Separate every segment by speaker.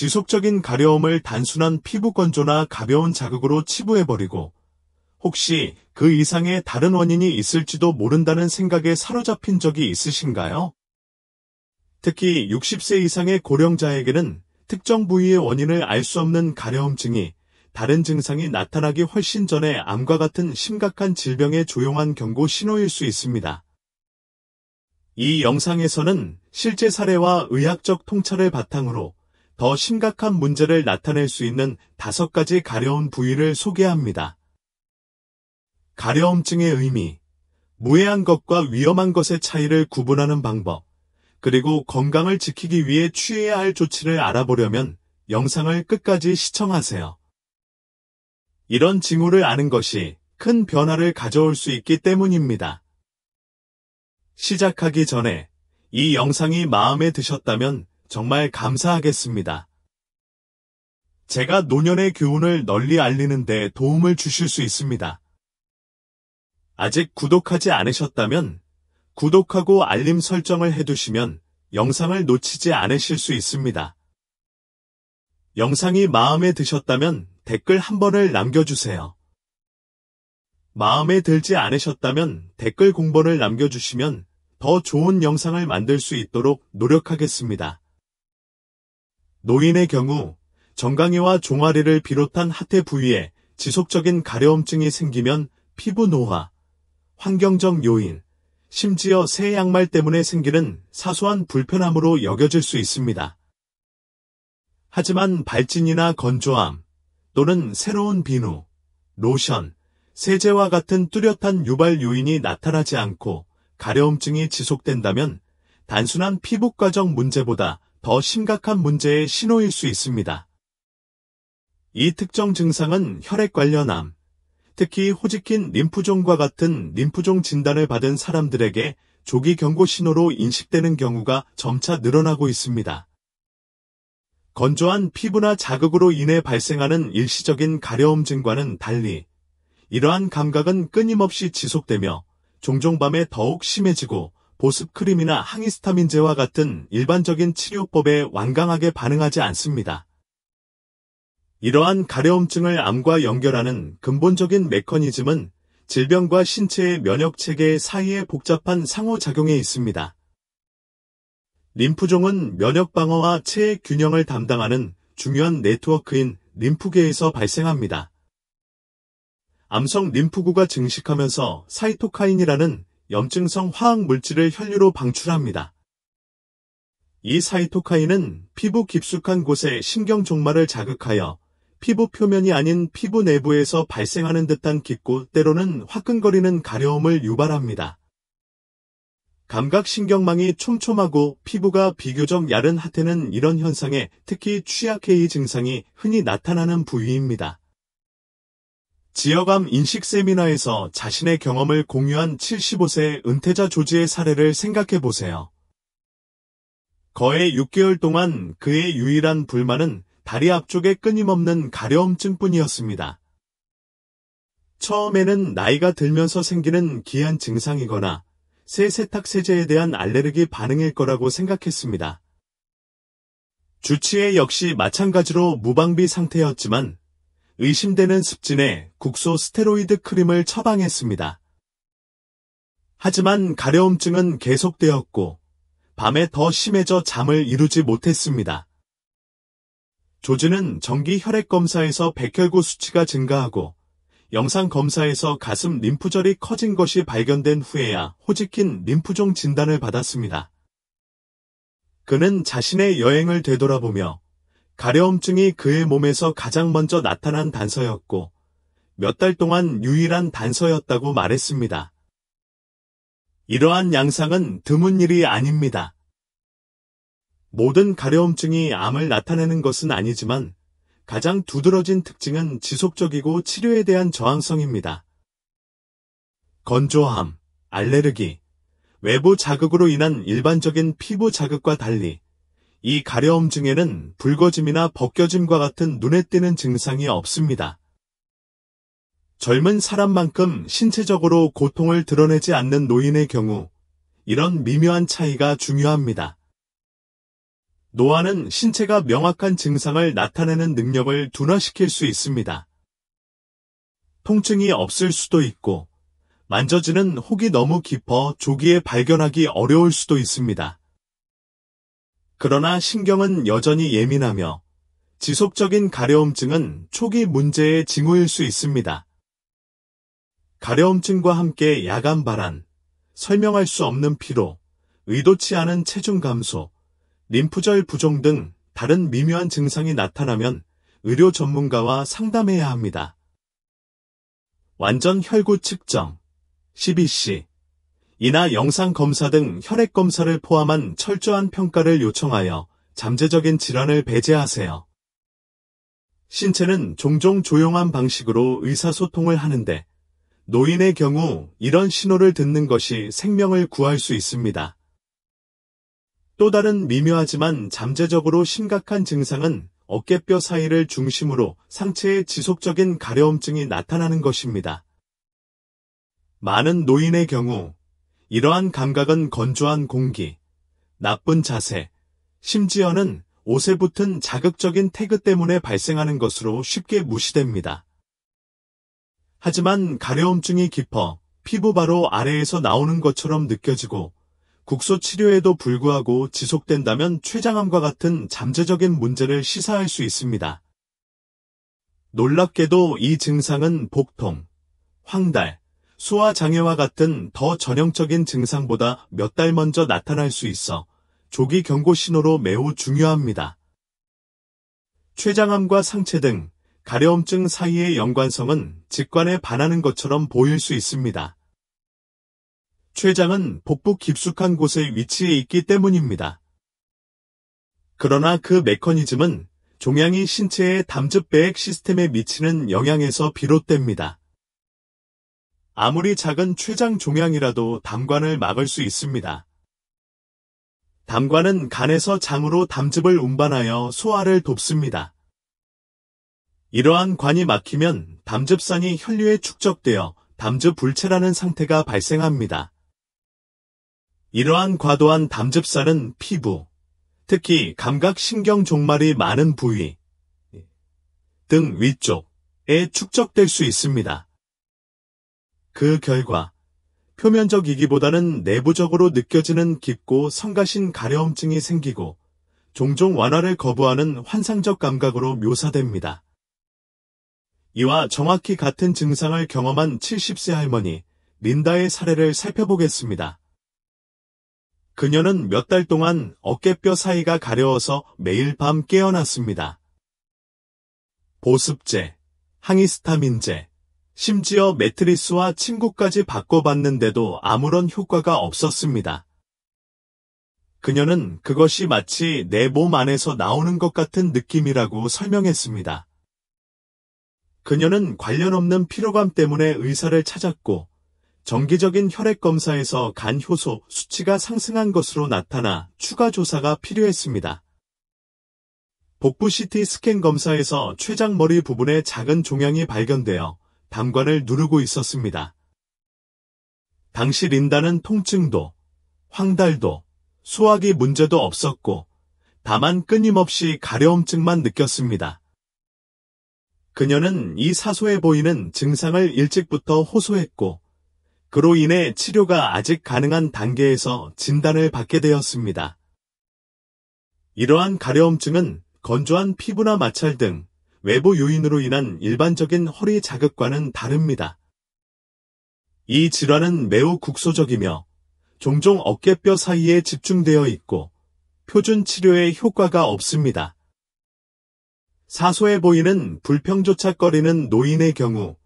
Speaker 1: 지속적인 가려움을 단순한 피부 건조나 가벼운 자극으로 치부해버리고 혹시 그 이상의 다른 원인이 있을지도 모른다는 생각에 사로잡힌 적이 있으신가요? 특히 60세 이상의 고령자에게는 특정 부위의 원인을 알 수 없는 가려움증이 다른 증상이 나타나기 훨씬 전에 암과 같은 심각한 질병의 조용한 경고 신호일 수 있습니다. 이 영상에서는 실제 사례와 의학적 통찰을 바탕으로 더 심각한 문제를 나타낼 수 있는 5가지 가려운 부위를 소개합니다. 가려움증의 의미, 무해한 것과 위험한 것의 차이를 구분하는 방법, 그리고 건강을 지키기 위해 취해야 할 조치를 알아보려면 영상을 끝까지 시청하세요. 이런 징후를 아는 것이 큰 변화를 가져올 수 있기 때문입니다. 시작하기 전에 이 영상이 마음에 드셨다면 정말 감사하겠습니다. 제가 노년의 교훈을 널리 알리는 데 도움을 주실 수 있습니다. 아직 구독하지 않으셨다면 구독하고 알림 설정을 해두시면 영상을 놓치지 않으실 수 있습니다. 영상이 마음에 드셨다면 댓글 한 번을 남겨주세요. 마음에 들지 않으셨다면 댓글 공번을 남겨주시면 더 좋은 영상을 만들 수 있도록 노력하겠습니다. 노인의 경우 정강이와 종아리를 비롯한 하태 부위에 지속적인 가려움증이 생기면 피부 노화, 환경적 요인, 심지어 새 양말 때문에 생기는 사소한 불편함으로 여겨질 수 있습니다. 하지만 발진이나 건조함 또는 새로운 비누, 로션, 세제와 같은 뚜렷한 유발 요인이 나타나지 않고 가려움증이 지속된다면 단순한 피부과적 문제보다 더 심각한 문제의 신호일 수 있습니다. 이 특정 증상은 혈액 관련 암, 특히 호지킨 림프종과 같은 림프종 진단을 받은 사람들에게 조기 경고 신호로 인식되는 경우가 점차 늘어나고 있습니다. 건조한 피부나 자극으로 인해 발생하는 일시적인 가려움증과는 달리 이러한 감각은 끊임없이 지속되며 종종 밤에 더욱 심해지고 보습크림이나 항히스타민제와 같은 일반적인 치료법에 완강하게 반응하지 않습니다. 이러한 가려움증을 암과 연결하는 근본적인 메커니즘은 질병과 신체의 면역체계 사이의 복잡한 상호작용에 있습니다. 림프종은 면역방어와 체의 균형을 담당하는 중요한 네트워크인 림프계에서 발생합니다. 암성 림프구가 증식하면서 사이토카인이라는 염증성 화학 물질을 혈류로 방출합니다. 이 사이토카인은 피부 깊숙한 곳의 신경 종말을 자극하여 피부 표면이 아닌 피부 내부에서 발생하는 듯한 깊고 때로는 화끈거리는 가려움을 유발합니다. 감각신경망이 촘촘하고 피부가 비교적 얇은 하태는 이런 현상에 특히 취약해 이 증상이 흔히 나타나는 부위입니다. 지역암 인식 세미나에서 자신의 경험을 공유한 75세 은퇴자 조지의 사례를 생각해 보세요. 거의 6개월 동안 그의 유일한 불만은 다리 앞쪽의 끊임없는 가려움증뿐이었습니다. 처음에는 나이가 들면서 생기는 기한 증상이거나 새 세탁세제에 대한 알레르기 반응일 거라고 생각했습니다. 주치의 역시 마찬가지로 무방비 상태였지만 의심되는 습진에 국소 스테로이드 크림을 처방했습니다. 하지만 가려움증은 계속되었고 밤에 더 심해져 잠을 이루지 못했습니다. 조지는 정기 혈액 검사에서 백혈구 수치가 증가하고 영상 검사에서 가슴 림프절이 커진 것이 발견된 후에야 호지킨 림프종 진단을 받았습니다. 그는 자신의 여행을 되돌아보며 가려움증이 그의 몸에서 가장 먼저 나타난 단서였고 몇 달 동안 유일한 단서였다고 말했습니다. 이러한 양상은 드문 일이 아닙니다. 모든 가려움증이 암을 나타내는 것은 아니지만 가장 두드러진 특징은 지속적이고 치료에 대한 저항성입니다. 건조함, 알레르기, 외부 자극으로 인한 일반적인 피부 자극과 달리 이 가려움증에는 붉어짐이나 벗겨짐과 같은 눈에 띄는 증상이 없습니다. 젊은 사람만큼 신체적으로 고통을 드러내지 않는 노인의 경우 이런 미묘한 차이가 중요합니다. 노화는 신체가 명확한 증상을 나타내는 능력을 둔화시킬 수 있습니다. 통증이 없을 수도 있고, 만져지는 혹이 너무 깊어 조기에 발견하기 어려울 수도 있습니다. 그러나 신경은 여전히 예민하며 지속적인 가려움증은 초기 문제의 징후일 수 있습니다. 가려움증과 함께 야간 발한, 설명할 수 없는 피로, 의도치 않은 체중 감소, 림프절 부종 등 다른 미묘한 증상이 나타나면 의료 전문가와 상담해야 합니다. 완전 혈구 측정, CBC, 이나 영상 검사 등 혈액 검사를 포함한 철저한 평가를 요청하여 잠재적인 질환을 배제하세요. 신체는 종종 조용한 방식으로 의사소통을 하는데 노인의 경우 이런 신호를 듣는 것이 생명을 구할 수 있습니다. 또 다른 미묘하지만 잠재적으로 심각한 증상은 어깨뼈 사이를 중심으로 상체에 지속적인 가려움증이 나타나는 것입니다. 많은 노인의 경우 이러한 감각은 건조한 공기, 나쁜 자세, 심지어는 옷에 붙은 자극적인 태그 때문에 발생하는 것으로 쉽게 무시됩니다. 하지만 가려움증이 깊어 피부 바로 아래에서 나오는 것처럼 느껴지고 국소 치료에도 불구하고 지속된다면 췌장암과 같은 잠재적인 문제를 시사할 수 있습니다. 놀랍게도 이 증상은 복통, 황달, 소화장애와 같은 더 전형적인 증상보다 몇 달 먼저 나타날 수 있어 조기 경고 신호로 매우 중요합니다. 췌장암과 상체 등 가려움증 사이의 연관성은 직관에 반하는 것처럼 보일 수 있습니다. 췌장은 복부 깊숙한 곳에 위치해 있기 때문입니다. 그러나 그 메커니즘은 종양이 신체의 담즙배액 시스템에 미치는 영향에서 비롯됩니다. 아무리 작은 췌장 종양이라도 담관을 막을 수 있습니다. 담관은 간에서 장으로 담즙을 운반하여 소화를 돕습니다. 이러한 관이 막히면 담즙산이 혈류에 축적되어 담즙 불체라는 상태가 발생합니다. 이러한 과도한 담즙산은 피부, 특히 감각신경 종말이 많은 부위 등 위쪽에 축적될 수 있습니다. 그 결과 표면적이기보다는 내부적으로 느껴지는 깊고 성가신 가려움증이 생기고 종종 완화를 거부하는 환상적 감각으로 묘사됩니다. 이와 정확히 같은 증상을 경험한 70세 할머니 린다의 사례를 살펴보겠습니다. 그녀는 몇 달 동안 어깨뼈 사이가 가려워서 매일 밤 깨어났습니다. 보습제, 항히스타민제, 심지어 매트리스와 침구까지 바꿔봤는데도 아무런 효과가 없었습니다. 그녀는 그것이 마치 내 몸 안에서 나오는 것 같은 느낌이라고 설명했습니다. 그녀는 관련 없는 피로감 때문에 의사를 찾았고 정기적인 혈액 검사에서 간 효소 수치가 상승한 것으로 나타나 추가 조사가 필요했습니다. 복부 CT 스캔 검사에서 췌장머리 부분에 작은 종양이 발견되어 담관을 누르고 있었습니다. 당시 린다는 통증도, 황달도, 소화기 문제도 없었고 다만 끊임없이 가려움증만 느꼈습니다. 그녀는 이 사소해 보이는 증상을 일찍부터 호소했고 그로 인해 치료가 아직 가능한 단계에서 진단을 받게 되었습니다. 이러한 가려움증은 건조한 피부나 마찰 등 외부 요인으로 인한 일반적인 허리 자극과는 다릅니다. 이 질환은 매우 국소적이며 종종 어깨뼈 사이에 집중되어 있고 표준 치료에 효과가 없습니다. 사소해 보이는 불평조차거리는 노인의 경우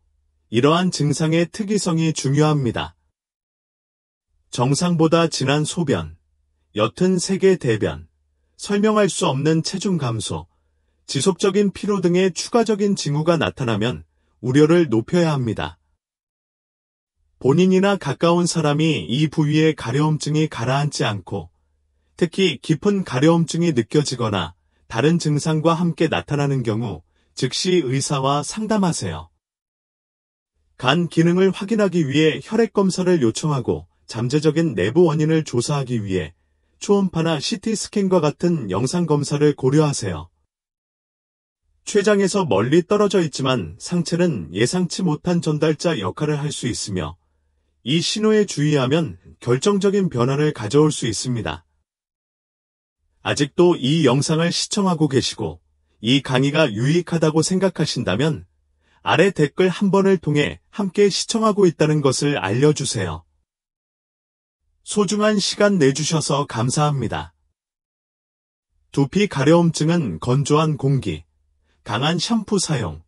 Speaker 1: 이러한 증상의 특이성이 중요합니다. 정상보다 진한 소변, 옅은 색의 대변, 설명할 수 없는 체중 감소, 지속적인 피로 등의 추가적인 징후가 나타나면 우려를 높여야 합니다. 본인이나 가까운 사람이 이 부위의 가려움증이 가라앉지 않고 특히 깊은 가려움증이 느껴지거나 다른 증상과 함께 나타나는 경우 즉시 의사와 상담하세요. 간 기능을 확인하기 위해 혈액 검사를 요청하고 잠재적인 내부 원인을 조사하기 위해 초음파나 CT 스캔과 같은 영상 검사를 고려하세요. 췌장에서 멀리 떨어져 있지만 상체는 예상치 못한 전달자 역할을 할 수 있으며 이 신호에 주의하면 결정적인 변화를 가져올 수 있습니다. 아직도 이 영상을 시청하고 계시고 이 강의가 유익하다고 생각하신다면 아래 댓글 한 번을 통해 함께 시청하고 있다는 것을 알려주세요. 소중한 시간 내주셔서 감사합니다. 두피 가려움증은 건조한 공기, 강한 샴푸 사용,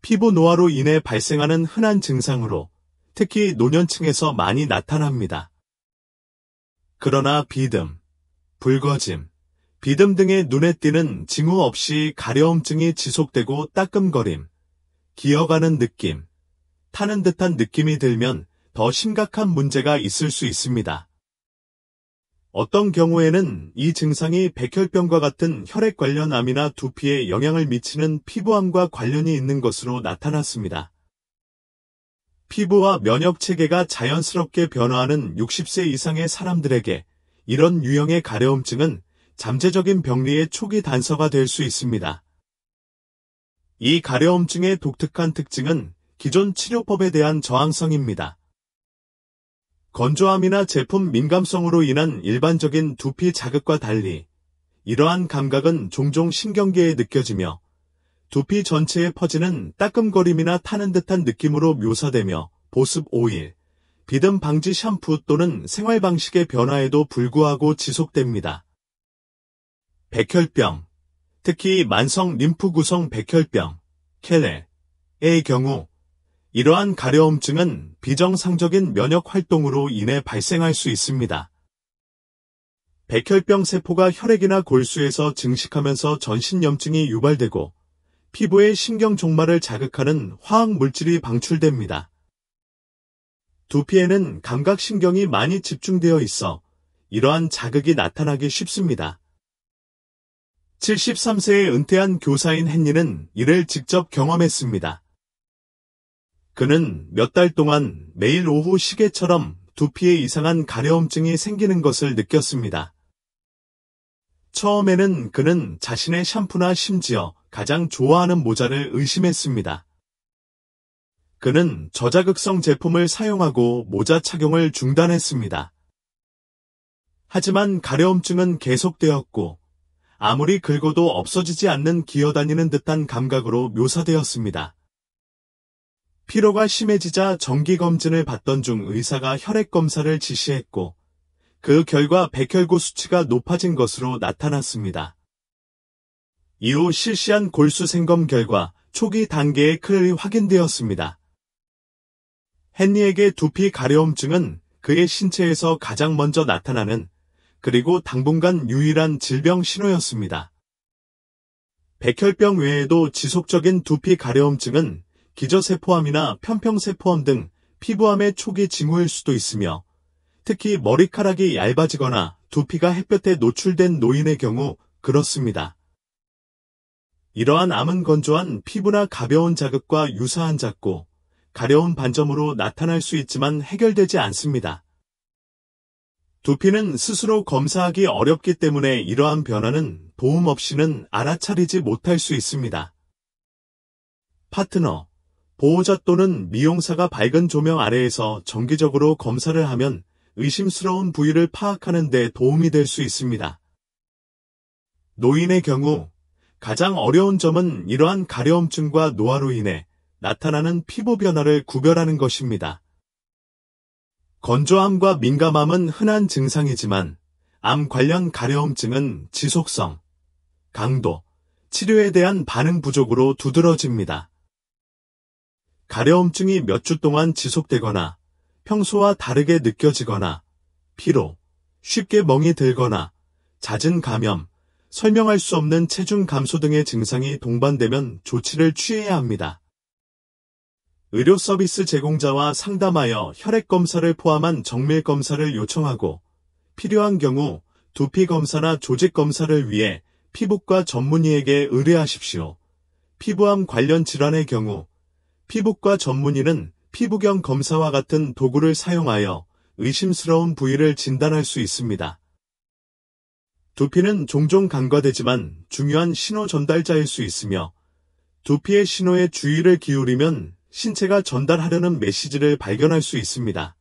Speaker 1: 피부 노화로 인해 발생하는 흔한 증상으로 특히 노년층에서 많이 나타납니다. 그러나 비듬, 붉어짐, 비듬 등의 눈에 띄는 징후 없이 가려움증이 지속되고 따끔거림, 기어가는 느낌, 타는 듯한 느낌이 들면 더 심각한 문제가 있을 수 있습니다. 어떤 경우에는 이 증상이 백혈병과 같은 혈액 관련 암이나 두피에 영향을 미치는 피부암과 관련이 있는 것으로 나타났습니다. 피부와 면역 체계가 자연스럽게 변화하는 60세 이상의 사람들에게 이런 유형의 가려움증은 잠재적인 병리의 초기 단서가 될 수 있습니다. 이 가려움증의 독특한 특징은 기존 치료법에 대한 저항성입니다. 건조함이나 제품 민감성으로 인한 일반적인 두피 자극과 달리 이러한 감각은 종종 신경계에 느껴지며 두피 전체에 퍼지는 따끔거림이나 타는 듯한 느낌으로 묘사되며 보습 오일, 비듬 방지 샴푸 또는 생활 방식의 변화에도 불구하고 지속됩니다. 백혈병, 특히 만성 림프 구성 백혈병, 켈레의 경우 이러한 가려움증은 비정상적인 면역 활동으로 인해 발생할 수 있습니다. 백혈병 세포가 혈액이나 골수에서 증식하면서 전신염증이 유발되고 피부의 신경 종말을 자극하는 화학 물질이 방출됩니다. 두피에는 감각신경이 많이 집중되어 있어 이러한 자극이 나타나기 쉽습니다. 73세에 은퇴한 교사인 헨리는 이를 직접 경험했습니다. 그는 몇 달 동안 매일 오후 시계처럼 두피에 이상한 가려움증이 생기는 것을 느꼈습니다. 처음에는 그는 자신의 샴푸나 심지어 가장 좋아하는 모자를 의심했습니다. 그는 저자극성 제품을 사용하고 모자 착용을 중단했습니다. 하지만 가려움증은 계속되었고 아무리 긁어도 없어지지 않는 기어다니는 듯한 감각으로 묘사되었습니다. 피로가 심해지자 정기검진을 받던 중 의사가 혈액검사를 지시했고 그 결과 백혈구 수치가 높아진 것으로 나타났습니다. 이후 실시한 골수 생검 결과 초기 단계의 클이 확인되었습니다. 헨리에게 두피 가려움증은 그의 신체에서 가장 먼저 나타나는 그리고 당분간 유일한 질병 신호였습니다. 백혈병 외에도 지속적인 두피 가려움증은 기저세포암이나 편평세포암 등 피부암의 초기 징후일 수도 있으며 특히 머리카락이 얇아지거나 두피가 햇볕에 노출된 노인의 경우 그렇습니다. 이러한 암은 건조한 피부나 가벼운 자극과 유사한 작고 가려운 반점으로 나타날 수 있지만 해결되지 않습니다. 두피는 스스로 검사하기 어렵기 때문에 이러한 변화는 도움 없이는 알아차리지 못할 수 있습니다. 파트너, 보호자 또는 미용사가 밝은 조명 아래에서 정기적으로 검사를 하면 의심스러운 부위를 파악하는 데 도움이 될 수 있습니다. 노인의 경우 가장 어려운 점은 이러한 가려움증과 노화로 인해 나타나는 피부 변화를 구별하는 것입니다. 건조함과 민감함은 흔한 증상이지만 암 관련 가려움증은 지속성, 강도, 치료에 대한 반응 부족으로 두드러집니다. 가려움증이 몇 주 동안 지속되거나 평소와 다르게 느껴지거나 피로, 쉽게 멍이 들거나 잦은 감염, 설명할 수 없는 체중 감소 등의 증상이 동반되면 조치를 취해야 합니다. 의료 서비스 제공자와 상담하여 혈액 검사를 포함한 정밀 검사를 요청하고 필요한 경우 두피 검사나 조직 검사를 위해 피부과 전문의에게 의뢰하십시오. 피부암 관련 질환의 경우 피부과 전문의는 피부경 검사와 같은 도구를 사용하여 의심스러운 부위를 진단할 수 있습니다. 두피는 종종 간과되지만 중요한 신호 전달자일 수 있으며 두피의 신호에 주의를 기울이면 신체가 전달하려는 메시지를 발견할 수 있습니다.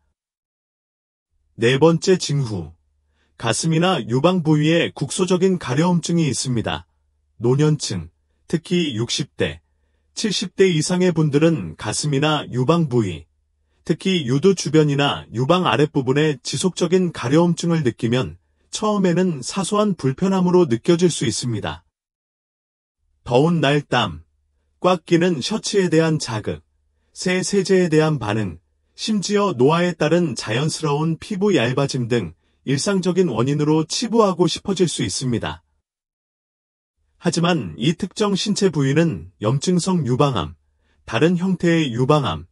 Speaker 1: 네 번째 징후. 가슴이나 유방 부위에 국소적인 가려움증이 있습니다. 노년층, 특히 60대, 70대 이상의 분들은 가슴이나 유방 부위, 특히 유두 주변이나 유방 아랫부분에 지속적인 가려움증을 느끼면 처음에는 사소한 불편함으로 느껴질 수 있습니다. 더운 날 땀, 꽉 끼는 셔츠에 대한 자극, 새 세제에 대한 반응, 심지어 노화에 따른 자연스러운 피부 얇아짐 등 일상적인 원인으로 치부하고 싶어질 수 있습니다. 하지만 이 특정 신체 부위는 염증성 유방암, 다른 형태의 유방암,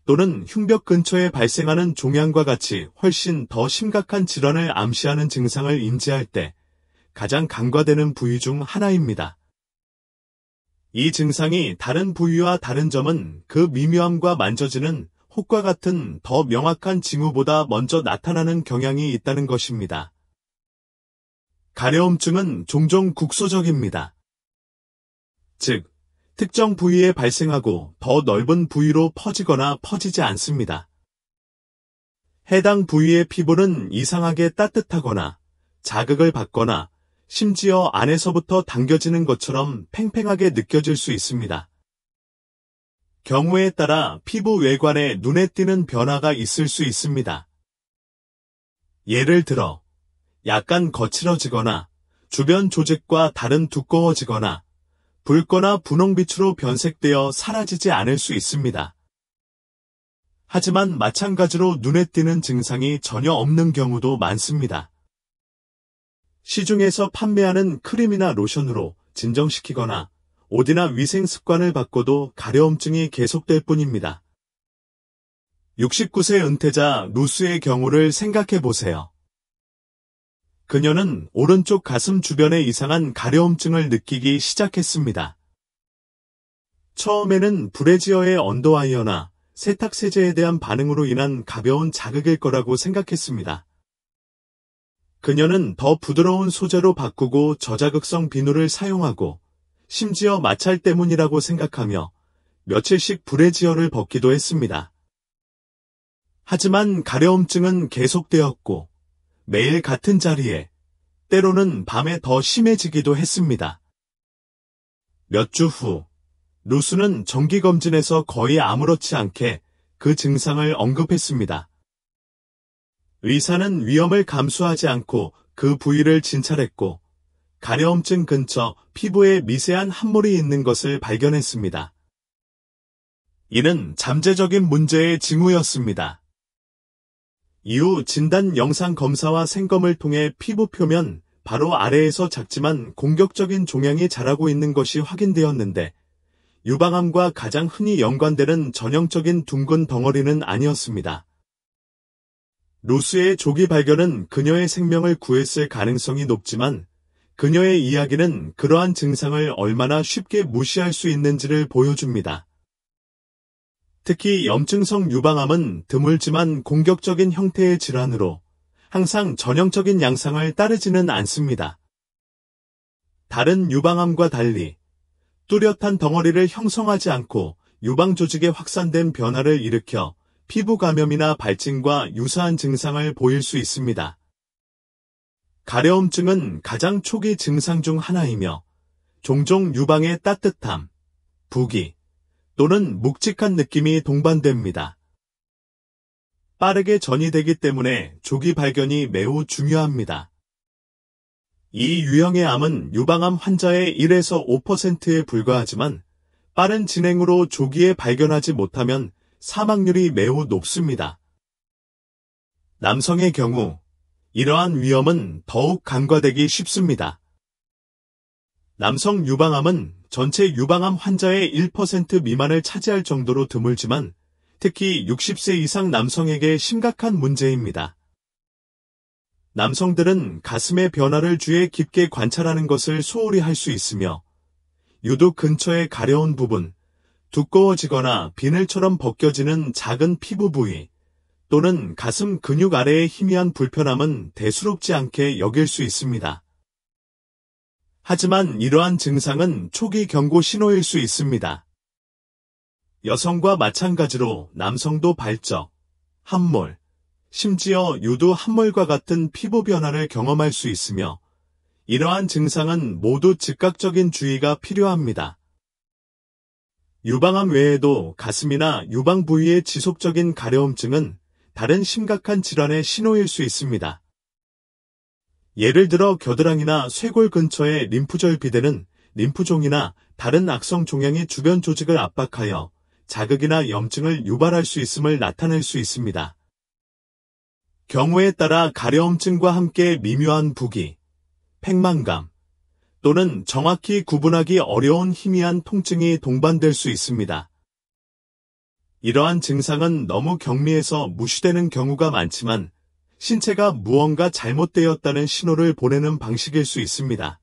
Speaker 1: 또는 흉벽 근처에 발생하는 종양과 같이 훨씬 더 심각한 질환을 암시하는 증상을 인지할 때 가장 간과되는 부위 중 하나입니다. 이 증상이 다른 부위와 다른 점은 그 미묘함과 만져지는 혹과 같은 더 명확한 징후보다 먼저 나타나는 경향이 있다는 것입니다. 가려움증은 종종 국소적입니다. 즉, 특정 부위에 발생하고 더 넓은 부위로 퍼지거나 퍼지지 않습니다. 해당 부위의 피부는 이상하게 따뜻하거나 자극을 받거나 심지어 안에서부터 당겨지는 것처럼 팽팽하게 느껴질 수 있습니다. 경우에 따라 피부 외관에 눈에 띄는 변화가 있을 수 있습니다. 예를 들어, 약간 거칠어지거나 주변 조직과 다른 두꺼워지거나 붉거나 분홍빛으로 변색되어 사라지지 않을 수 있습니다. 하지만 마찬가지로 눈에 띄는 증상이 전혀 없는 경우도 많습니다. 시중에서 판매하는 크림이나 로션으로 진정시키거나 옷이나 위생 습관을 바꿔도 가려움증이 계속될 뿐입니다. 69세 은퇴자 루스의 경우를 생각해 보세요. 그녀는 오른쪽 가슴 주변에 이상한 가려움증을 느끼기 시작했습니다. 처음에는 브래지어의 언더와이어나 세탁 세제에 대한 반응으로 인한 가벼운 자극일 거라고 생각했습니다. 그녀는 더 부드러운 소재로 바꾸고 저자극성 비누를 사용하고 심지어 마찰 때문이라고 생각하며 며칠씩 브래지어를 벗기도 했습니다. 하지만 가려움증은 계속되었고 매일 같은 자리에 때로는 밤에 더 심해지기도 했습니다. 몇 주 후 루스는 정기검진에서 거의 아무렇지 않게 그 증상을 언급했습니다. 의사는 위험을 감수하지 않고 그 부위를 진찰했고 가려움증 근처 피부에 미세한 함몰이 있는 것을 발견했습니다. 이는 잠재적인 문제의 징후였습니다. 이후 진단 영상 검사와 생검을 통해 피부 표면 바로 아래에서 작지만 공격적인 종양이 자라고 있는 것이 확인되었는데 유방암과 가장 흔히 연관되는 전형적인 둥근 덩어리는 아니었습니다. 루스의 조기 발견은 그녀의 생명을 구했을 가능성이 높지만 그녀의 이야기는 그러한 증상을 얼마나 쉽게 무시할 수 있는지를 보여줍니다. 특히 염증성 유방암은 드물지만 공격적인 형태의 질환으로 항상 전형적인 양상을 따르지는 않습니다. 다른 유방암과 달리 뚜렷한 덩어리를 형성하지 않고 유방 조직에 확산된 변화를 일으켜 피부 감염이나 발진과 유사한 증상을 보일 수 있습니다. 가려움증은 가장 초기 증상 중 하나이며 종종 유방의 따뜻함, 부기 또는 묵직한 느낌이 동반됩니다. 빠르게 전이되기 때문에 조기 발견이 매우 중요합니다. 이 유형의 암은 유방암 환자의 1에서 5%에 불과하지만 빠른 진행으로 조기에 발견하지 못하면 사망률이 매우 높습니다. 남성의 경우 이러한 위험은 더욱 간과되기 쉽습니다. 남성 유방암은 전체 유방암 환자의 1% 미만을 차지할 정도로 드물지만 특히 60세 이상 남성에게 심각한 문제입니다. 남성들은 가슴의 변화를 주의 깊게 관찰하는 것을 소홀히 할 수 있으며 유두 근처의 가려운 부분, 두꺼워지거나 비늘처럼 벗겨지는 작은 피부 부위 또는 가슴 근육 아래의 희미한 불편함은 대수롭지 않게 여길 수 있습니다. 하지만 이러한 증상은 초기 경고 신호일 수 있습니다. 여성과 마찬가지로 남성도 발적, 함몰, 심지어 유두 함몰과 같은 피부 변화를 경험할 수 있으며 이러한 증상은 모두 즉각적인 주의가 필요합니다. 유방암 외에도 가슴이나 유방 부위의 지속적인 가려움증은 다른 심각한 질환의 신호일 수 있습니다. 예를 들어 겨드랑이나 쇄골 근처의 림프절 비대는 림프종이나 다른 악성 종양이 주변 조직을 압박하여 자극이나 염증을 유발할 수 있음을 나타낼 수 있습니다. 경우에 따라 가려움증과 함께 미묘한 부기, 팽만감 또는 정확히 구분하기 어려운 희미한 통증이 동반될 수 있습니다. 이러한 증상은 너무 경미해서 무시되는 경우가 많지만 신체가 무언가 잘못되었다는 신호를 보내는 방식일 수 있습니다.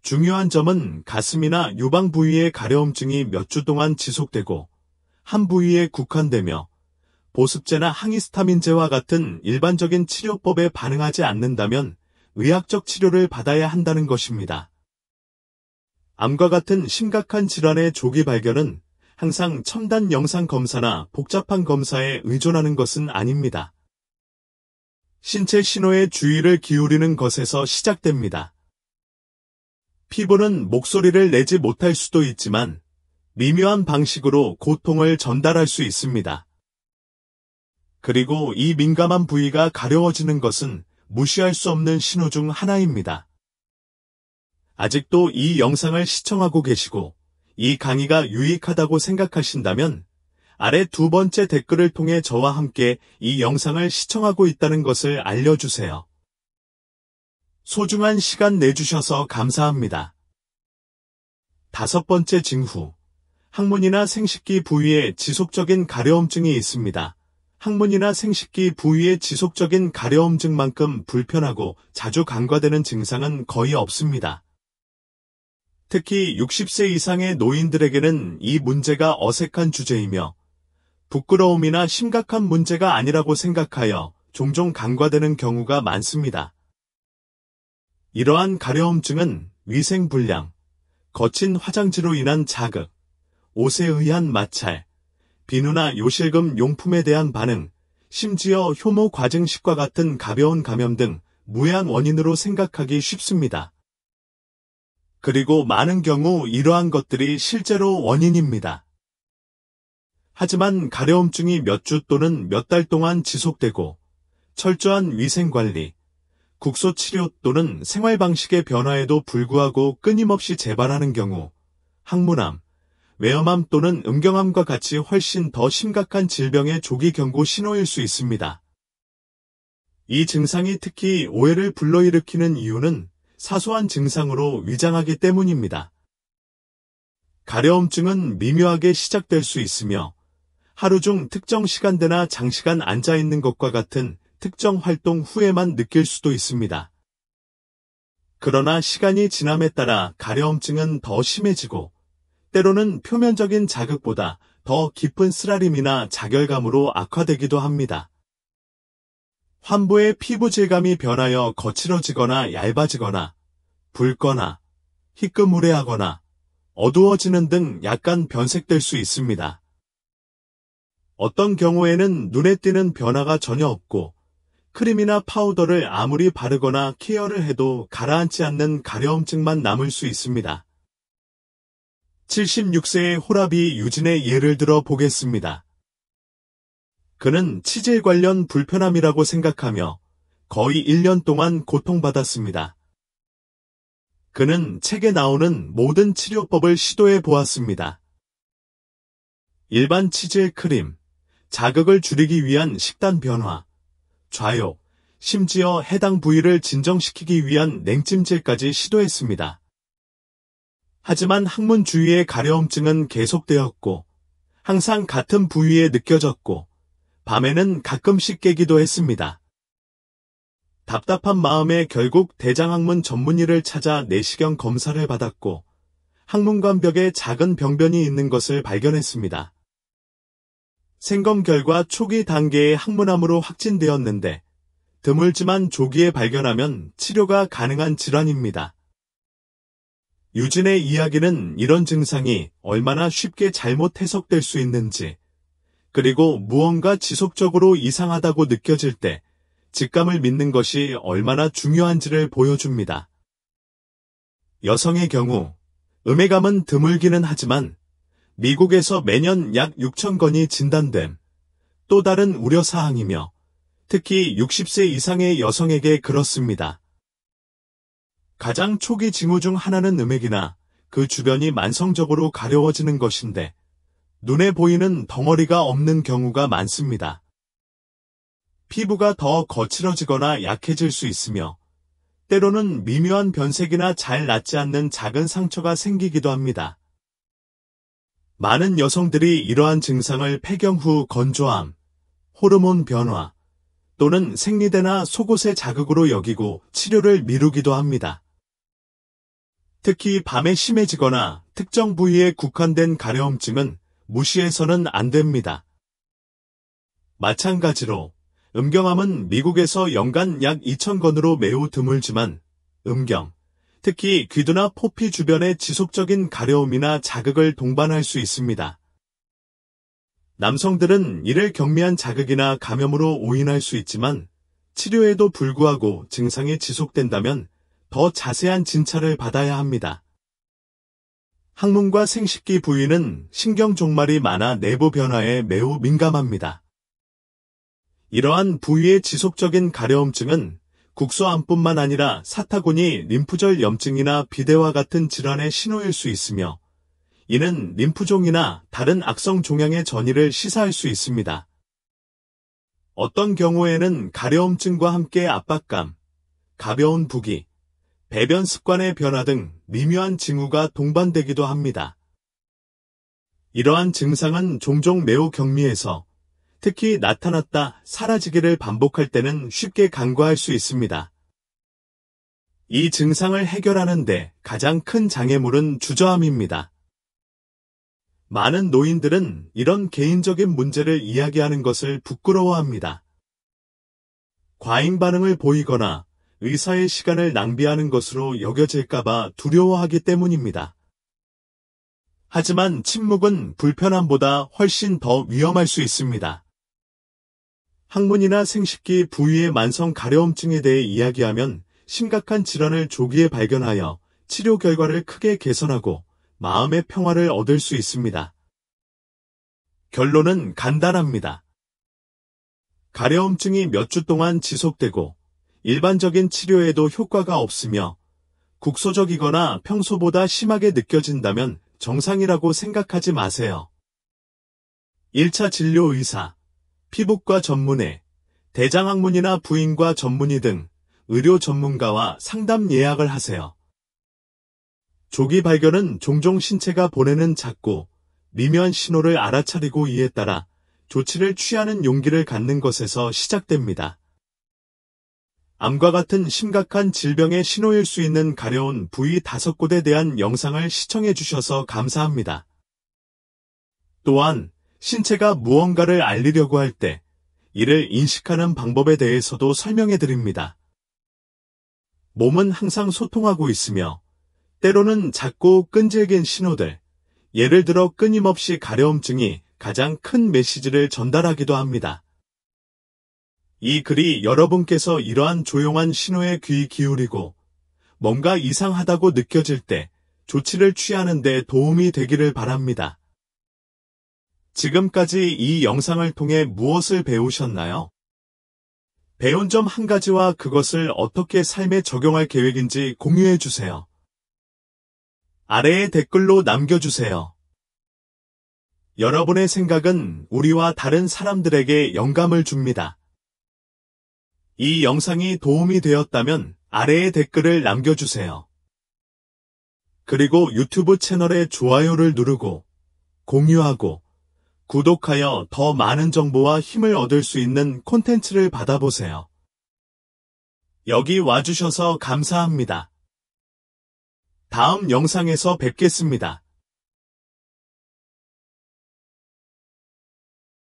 Speaker 1: 중요한 점은 가슴이나 유방 부위의 가려움증이 몇 주 동안 지속되고 한 부위에 국한되며 보습제나 항히스타민제와 같은 일반적인 치료법에 반응하지 않는다면 의학적 치료를 받아야 한다는 것입니다. 암과 같은 심각한 질환의 조기 발견은 항상 첨단 영상 검사나 복잡한 검사에 의존하는 것은 아닙니다. 신체 신호에 주의를 기울이는 것에서 시작됩니다. 피부는 목소리를 내지 못할 수도 있지만 미묘한 방식으로 고통을 전달할 수 있습니다. 그리고 이 민감한 부위가 가려워지는 것은 무시할 수 없는 신호 중 하나입니다. 아직도 이 영상을 시청하고 계시고 이 강의가 유익하다고 생각하신다면 아래 두 번째 댓글을 통해 저와 함께 이 영상을 시청하고 있다는 것을 알려주세요. 소중한 시간 내주셔서 감사합니다. 다섯 번째 징후. 항문이나 생식기 부위에 지속적인 가려움증이 있습니다. 항문이나 생식기 부위의 지속적인 가려움증만큼 불편하고 자주 간과되는 증상은 거의 없습니다. 특히 60세 이상의 노인들에게는 이 문제가 어색한 주제이며 부끄러움이나 심각한 문제가 아니라고 생각하여 종종 간과되는 경우가 많습니다. 이러한 가려움증은 위생불량, 거친 화장지로 인한 자극, 옷에 의한 마찰, 비누나 요실금 용품에 대한 반응, 심지어 효모 과증식과 같은 가벼운 감염 등 무해한 원인으로 생각하기 쉽습니다. 그리고 많은 경우 이러한 것들이 실제로 원인입니다. 하지만 가려움증이 몇 주 또는 몇 달 동안 지속되고 철저한 위생관리, 국소치료 또는 생활방식의 변화에도 불구하고 끊임없이 재발하는 경우 항문암, 외염암 또는 음경암과 같이 훨씬 더 심각한 질병의 조기 경고 신호일 수 있습니다. 이 증상이 특히 오해를 불러일으키는 이유는 사소한 증상으로 위장하기 때문입니다. 가려움증은 미묘하게 시작될 수 있으며 하루 중 특정 시간대나 장시간 앉아있는 것과 같은 특정 활동 후에만 느낄 수도 있습니다. 그러나 시간이 지남에 따라 가려움증은 더 심해지고 때로는 표면적인 자극보다 더 깊은 쓰라림이나 자결감으로 악화되기도 합니다. 환부의 피부 질감이 변하여 거칠어지거나 얇아지거나 붉거나 희끄무레하거나 어두워지는 등 약간 변색될 수 있습니다. 어떤 경우에는 눈에 띄는 변화가 전혀 없고 크림이나 파우더를 아무리 바르거나 케어를 해도 가라앉지 않는 가려움증만 남을 수 있습니다. 76세의 호라비 유진의 예를 들어 보겠습니다. 그는 치질 관련 불편함이라고 생각하며 거의 1년 동안 고통받았습니다. 그는 책에 나오는 모든 치료법을 시도해 보았습니다. 일반 치질 크림, 자극을 줄이기 위한 식단 변화, 좌욕, 심지어 해당 부위를 진정시키기 위한 냉찜질까지 시도했습니다. 하지만 항문 주위의 가려움증은 계속되었고 항상 같은 부위에 느껴졌고 밤에는 가끔씩 깨기도 했습니다. 답답한 마음에 결국 대장항문 전문의를 찾아 내시경 검사를 받았고 항문관벽에 작은 병변이 있는 것을 발견했습니다. 생검 결과 초기 단계의 항문암으로 확진되었는데 드물지만 조기에 발견하면 치료가 가능한 질환입니다. 유진의 이야기는 이런 증상이 얼마나 쉽게 잘못 해석될 수 있는지, 그리고 무언가 지속적으로 이상하다고 느껴질 때 직감을 믿는 것이 얼마나 중요한지를 보여줍니다. 여성의 경우, 음해감은 드물기는 하지만 미국에서 매년 약 6천 건이 진단됨. 또 다른 우려사항이며 특히 60세 이상의 여성에게 그렇습니다. 가장 초기 징후 중 하나는 음액이나 그 주변이 만성적으로 가려워지는 것인데 눈에 보이는 덩어리가 없는 경우가 많습니다. 피부가 더 거칠어지거나 약해질 수 있으며 때로는 미묘한 변색이나 잘 낫지 않는 작은 상처가 생기기도 합니다. 많은 여성들이 이러한 증상을 폐경 후 건조함, 호르몬 변화 또는 생리대나 속옷의 자극으로 여기고 치료를 미루기도 합니다. 특히 밤에 심해지거나 특정 부위에 국한된 가려움증은 무시해서는 안 됩니다. 마찬가지로 음경암은 미국에서 연간 약 2,000건으로 매우 드물지만 음경, 특히 귀두나 포피 주변의 지속적인 가려움이나 자극을 동반할 수 있습니다. 남성들은 이를 경미한 자극이나 감염으로 오인할 수 있지만 치료에도 불구하고 증상이 지속된다면 더 자세한 진찰을 받아야 합니다. 항문과 생식기 부위는 신경 종말이 많아 내부 변화에 매우 민감합니다. 이러한 부위의 지속적인 가려움증은 국소암뿐만 아니라 사타구니, 림프절 염증이나 비대와 같은 질환의 신호일 수 있으며 이는 림프종이나 다른 악성 종양의 전이를 시사할 수 있습니다. 어떤 경우에는 가려움증과 함께 압박감, 가벼운 부기, 배변 습관의 변화 등 미묘한 징후가 동반되기도 합니다. 이러한 증상은 종종 매우 경미해서 특히 나타났다 사라지기를 반복할 때는 쉽게 간과할 수 있습니다. 이 증상을 해결하는 데 가장 큰 장애물은 주저함입니다. 많은 노인들은 이런 개인적인 문제를 이야기하는 것을 부끄러워합니다. 과잉 반응을 보이거나 의사의 시간을 낭비하는 것으로 여겨질까봐 두려워하기 때문입니다. 하지만 침묵은 불편함보다 훨씬 더 위험할 수 있습니다. 항문이나 생식기 부위의 만성 가려움증에 대해 이야기하면 심각한 질환을 조기에 발견하여 치료 결과를 크게 개선하고 마음의 평화를 얻을 수 있습니다. 결론은 간단합니다. 가려움증이 몇 주 동안 지속되고 일반적인 치료에도 효과가 없으며 국소적이거나 평소보다 심하게 느껴진다면 정상이라고 생각하지 마세요. 1차 진료 의사, 피부과 전문의, 대장학문이나 부인과 전문의 등 의료 전문가와 상담 예약을 하세요. 조기 발견은 종종 신체가 보내는 작고 미묘한 신호를 알아차리고 이에 따라 조치를 취하는 용기를 갖는 것에서 시작됩니다. 암과 같은 심각한 질병의 신호일 수 있는 가려운 부위 5곳에 대한 영상을 시청해 주셔서 감사합니다. 또한 신체가 무언가를 알리려고 할 때 이를 인식하는 방법에 대해서도 설명해 드립니다. 몸은 항상 소통하고 있으며 때로는 작고 끈질긴 신호들, 예를 들어 끊임없이 가려움증이 가장 큰 메시지를 전달하기도 합니다. 이 글이 여러분께서 이러한 조용한 신호에 귀 기울이고 뭔가 이상하다고 느껴질 때 조치를 취하는 데 도움이 되기를 바랍니다. 지금까지 이 영상을 통해 무엇을 배우셨나요? 배운 점 한 가지와 그것을 어떻게 삶에 적용할 계획인지 공유해 주세요. 아래에 댓글로 남겨주세요. 여러분의 생각은 우리와 다른 사람들에게 영감을 줍니다. 이 영상이 도움이 되었다면 아래에 댓글을 남겨주세요. 그리고 유튜브 채널에 좋아요를 누르고 공유하고 구독하여 더 많은 정보와 힘을 얻을 수 있는 콘텐츠를 받아보세요. 여기 와주셔서 감사합니다. 다음 영상에서 뵙겠습니다.